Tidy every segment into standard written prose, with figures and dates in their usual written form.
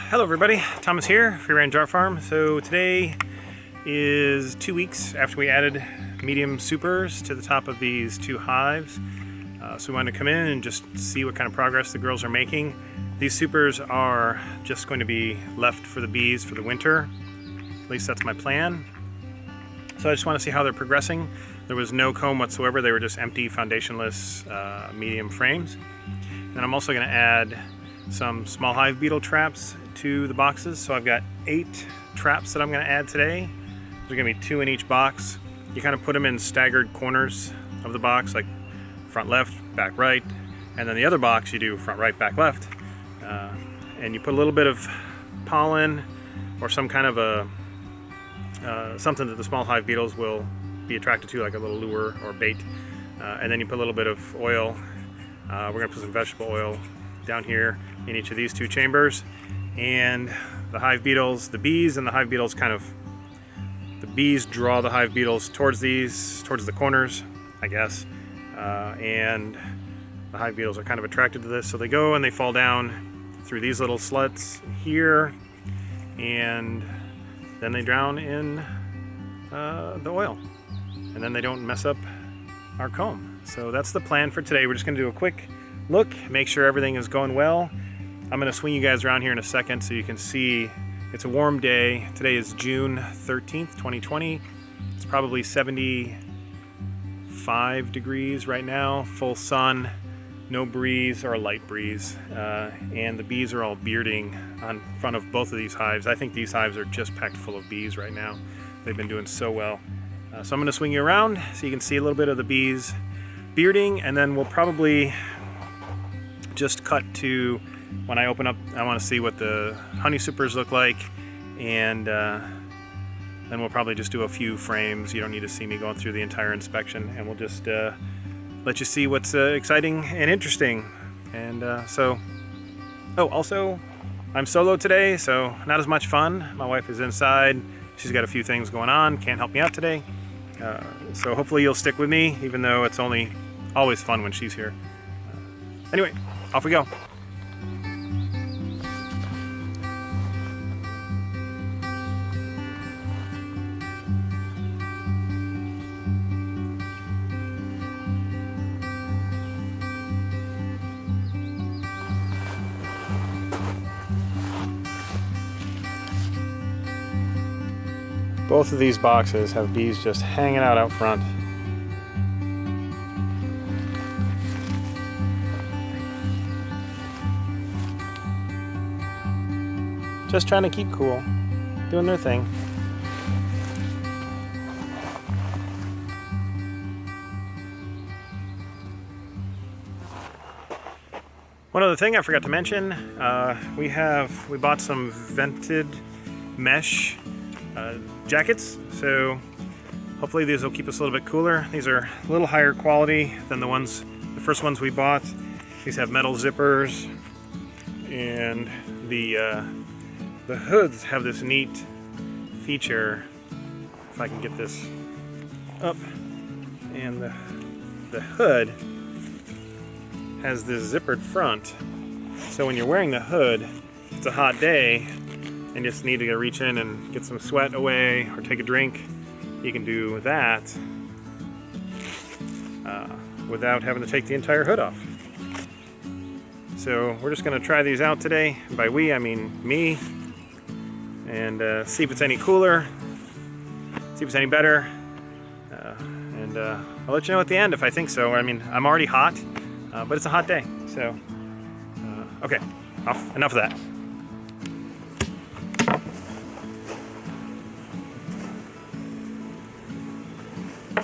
Hello everybody, Thomas here, Free Range Art Farm. So today is 2 weeks after we added medium supers to the top of these two hives. So we wanted to come in and just see what kind of progress the girls are making. These supers are just going to be left for the bees for the winter. At least that's my plan. So I just want to see how they're progressing. There was no comb whatsoever, they were just empty foundationless medium frames. And I'm also going to add some small hive beetle traps to the boxes. So I've got 8 traps that I'm going to add today. There's going to be 2 in each box. You kind of put them in staggered corners of the box, like front left, back right, and then the other box you do front right, back left. And you put a little bit of pollen or some kind of a something that the small hive beetles will be attracted to, like a little lure or bait. And then you put a little bit of oil. We're going to put some vegetable oil down here in each of these 2 chambers. And the hive beetles, the bees and the hive beetles the bees draw the hive beetles towards the corners, I guess. And the hive beetles are kind of attracted to this. So they go and they fall down through these little slits here. And then they drown in the oil. And then they don't mess up our comb. So that's the plan for today. We're just gonna do a quick look, make sure everything is going well. I'm gonna swing you guys around here in a second so you can see. It's a warm day. Today is June 13th, 2020. It's probably 75 degrees right now, full sun, no breeze or a light breeze. And the bees are all bearding on front of both of these hives. I think these hives are just packed full of bees right now. They've been doing so well. So I'm gonna swing you around so you can see a little bit of the bees bearding, and then we'll probably just cut to when I open up. I want to see what the honey supers look like, and then we'll probably just do a few frames. You don't need to see me going through the entire inspection, and we'll just let you see what's exciting and interesting. And also I'm solo today, so not as much fun. My wife is inside. She's got a few things going on, can't help me out today. So hopefully you'll stick with me, even though it's always fun when she's here. Anyway, off we go. Both of these boxes have bees just hanging out front. Just trying to keep cool, doing their thing. One other thing I forgot to mention, we bought some vented mesh jackets, so hopefully these will keep us a little bit cooler. These are a little higher quality than the first ones we bought. These have metal zippers, and the hoods have this neat feature. If I can get this up, and the hood has this zippered front, so when you're wearing the hood, if it's a hot day and just need to reach in and get some sweat away or take a drink, you can do that without having to take the entire hood off. So we're just going to try these out today. By we, I mean me, and see if it's any cooler, see if it's any better, and I'll let you know at the end if I think so. I mean, I'm already hot, but it's a hot day, so okay, enough of that.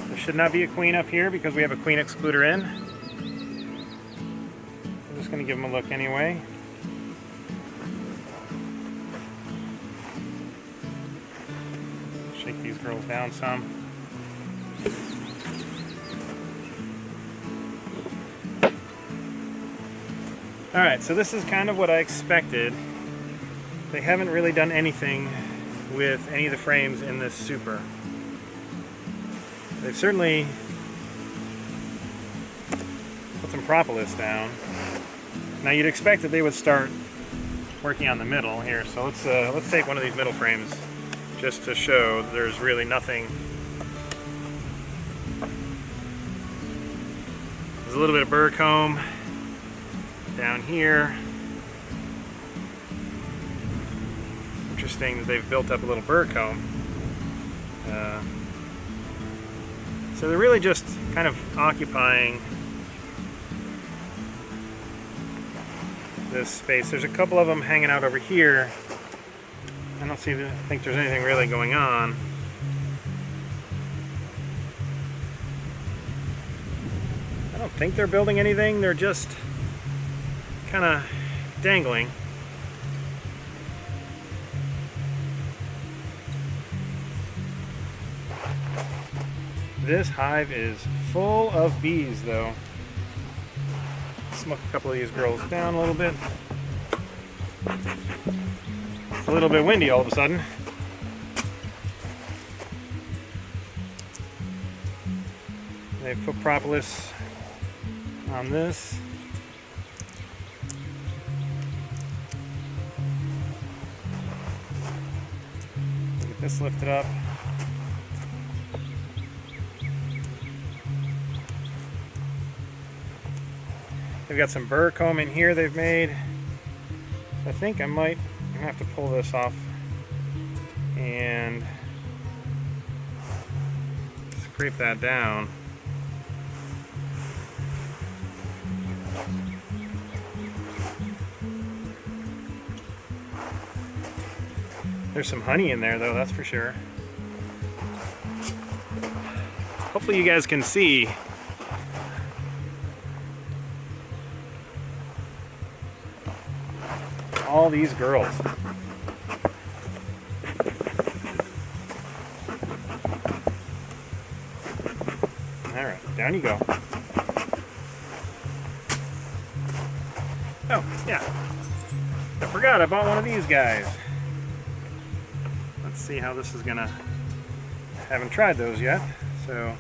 There should not be a queen up here because we have a queen excluder in. I'm just going to give them a look anyway. Shake these girls down some. Alright, so this is kind of what I expected. They haven't really done anything with any of the frames in this super. They've certainly put some propolis down. Now you'd expect that they would start working on the middle here. So let's take one of these middle frames just to show there's really nothing. There's a little bit of burr comb down here. Interesting that they've built up a little burr comb. So they're really just kind of occupying this space. There's a couple of them hanging out over here. I don't think there's anything really going on. I don't think they're building anything. They're just kind of dangling. This hive is full of bees, though. Smoke a couple of these girls down a little bit. It's a little bit windy all of a sudden. They've put propolis on this. Get this lifted up. They've got some burr comb in here they've made. I think I'm gonna have to pull this off and scrape that down. There's some honey in there though, that's for sure. Hopefully you guys can see all these girls. All right, down you go. Oh, yeah. I forgot I bought one of these guys. Let's see how this is gonna... Haven't tried those yet, so...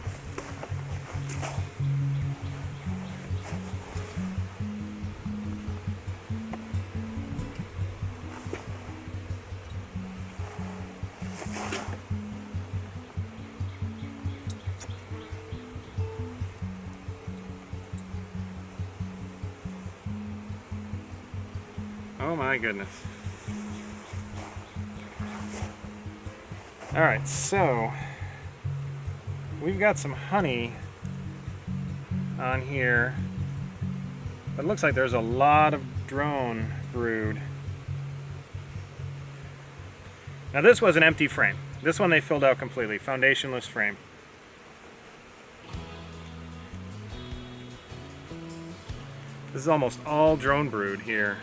Oh my goodness. All right, so we've got some honey on here, but it looks like there's a lot of drone brood. Now this was an empty frame. This one they filled out completely, foundationless frame. This is almost all drone brood here.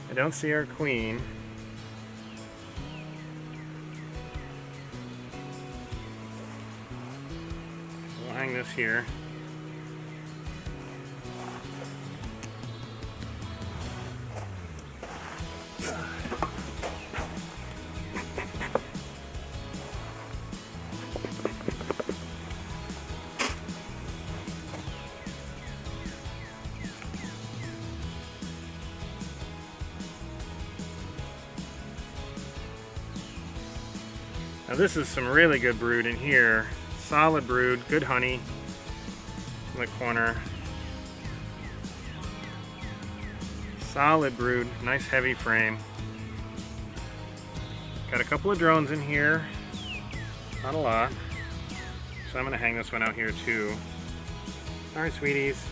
I don't see our queen. We'll hang this here. Now this is some really good brood in here. Solid brood, good honey in the corner. Solid brood, nice heavy frame. Got a couple of drones in here, not a lot. So I'm gonna hang this one out here too. All right, sweeties.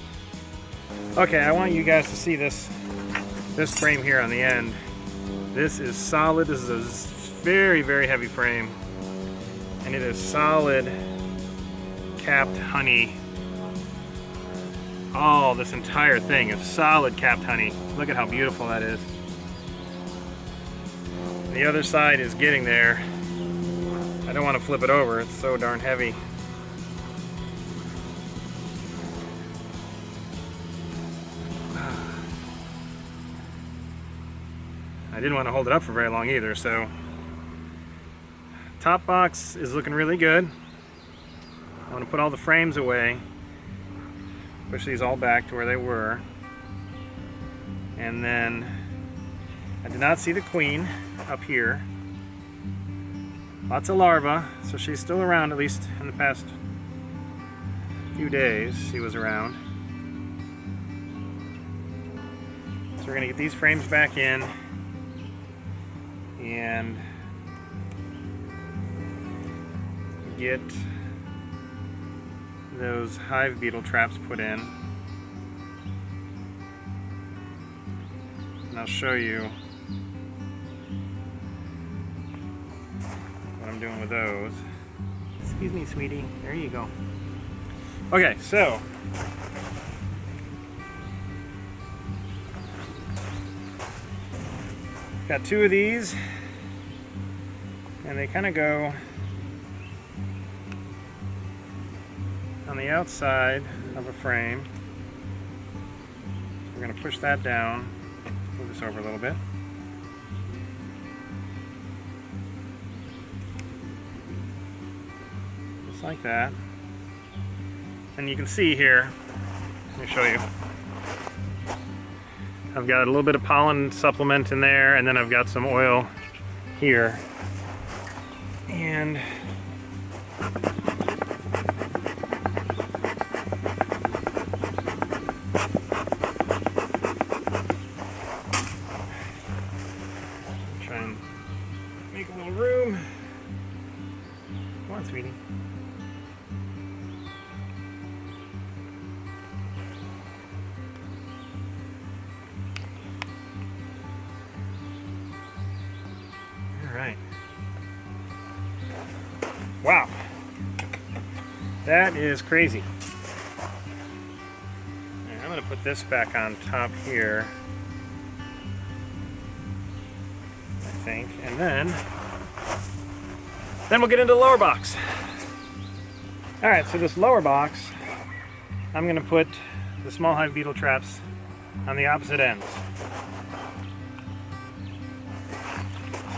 Okay, I want you guys to see this frame here on the end. This is solid, this is a very, very heavy frame. And it is solid capped honey. Oh, this entire thing is solid capped honey. Look at how beautiful that is. The other side is getting there. I don't want to flip it over, it's so darn heavy. I didn't want to hold it up for very long either, so top box is looking really good. I want to put all the frames away, push these all back to where they were. And then I did not see the queen up here. Lots of larvae, so she's still around, at least in the past few days she was around. So we're gonna get these frames back in and get those hive beetle traps put in. And I'll show you what I'm doing with those. Excuse me, sweetie. There you go. Okay, so got two of these, and they kind of go on the outside of a frame. We're going to push that down, move this over a little bit. Just like that. And you can see here, let me show you. I've got a little bit of pollen supplement in there, and then I've got some oil here. And try and make a little room. Come on, sweetie. Alright. Wow. That is crazy. I'm going to put this back on top here, I think, and then we'll get into the lower box. Alright, so this lower box, I'm going to put the small hive beetle traps on the opposite ends.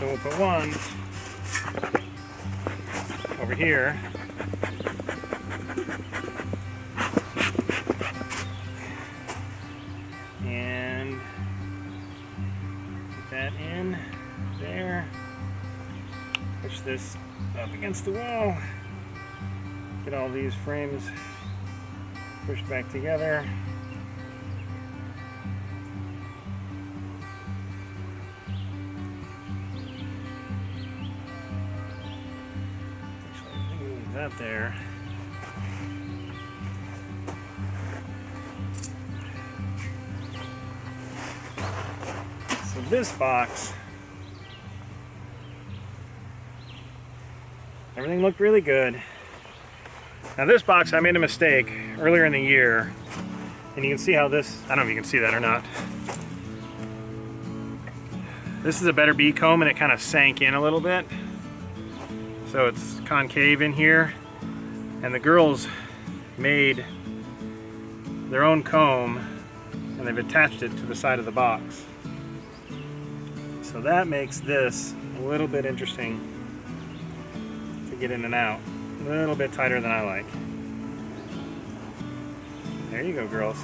So we'll put one over here. And put that in there. Push this up against the wall. Get all these frames pushed back together. That there. So this box, everything looked really good. Now this box, I made a mistake earlier in the year, and you can see how this, I don't know if you can see that or not. This is a better bee comb, and it kind of sank in a little bit. So it's concave in here, and the girls made their own comb and they've attached it to the side of the box. So that makes this a little bit interesting to get in and out. A little bit tighter than I like. There you go, girls.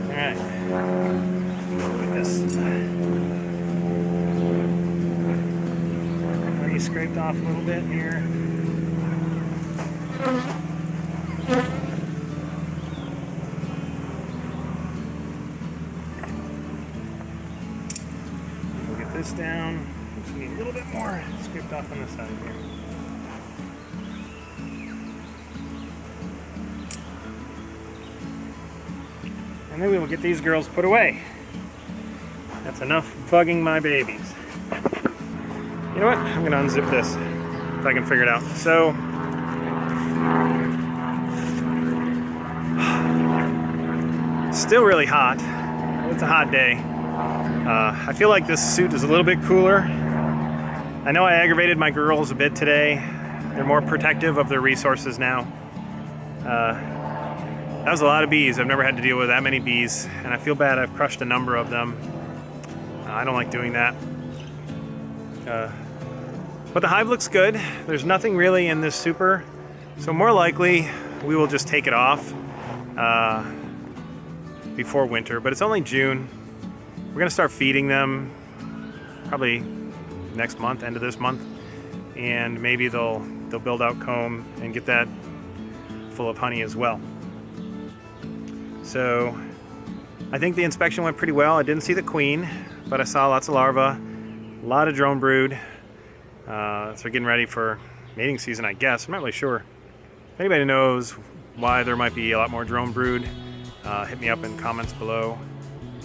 Alright, put this already scraped off a little bit here. We'll get this down. Just need a little bit more scraped off on this side here. And then we will get these girls put away. That's enough bugging my babies. You know what? I'm gonna unzip this if I can figure it out. So, still really hot. It's a hot day. I feel like this suit is a little bit cooler. I know I aggravated my girls a bit today. They're more protective of their resources now. That was a lot of bees. I've never had to deal with that many bees, and I feel bad I've crushed a number of them. I don't like doing that. But the hive looks good. There's nothing really in this super, so more likely we will just take it off before winter, but it's only June. We're gonna start feeding them probably next month, end of this month, and maybe they'll build out comb and get that full of honey as well. So I think the inspection went pretty well. I didn't see the queen, but I saw lots of larvae, a lot of drone brood. So we're getting ready for mating season, I guess. I'm not really sure. If anybody knows why there might be a lot more drone brood, hit me up in comments below.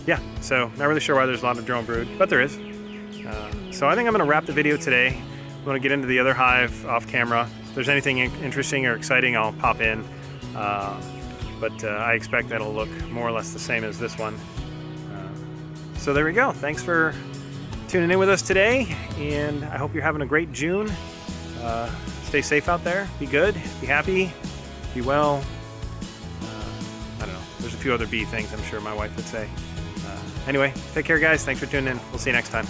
Yeah, so not really sure why there's a lot of drone brood, but there is. So I think I'm gonna wrap the video today. I'm gonna get into the other hive off camera. If there's anything interesting or exciting, I'll pop in. But I expect that'll look more or less the same as this one. So there we go. Thanks for tuning in with us today, and I hope you're having a great June. Stay safe out there. Be good. Be happy. Be well. I don't know. There's a few other bee things I'm sure my wife would say. Anyway, take care, guys. Thanks for tuning in. We'll see you next time.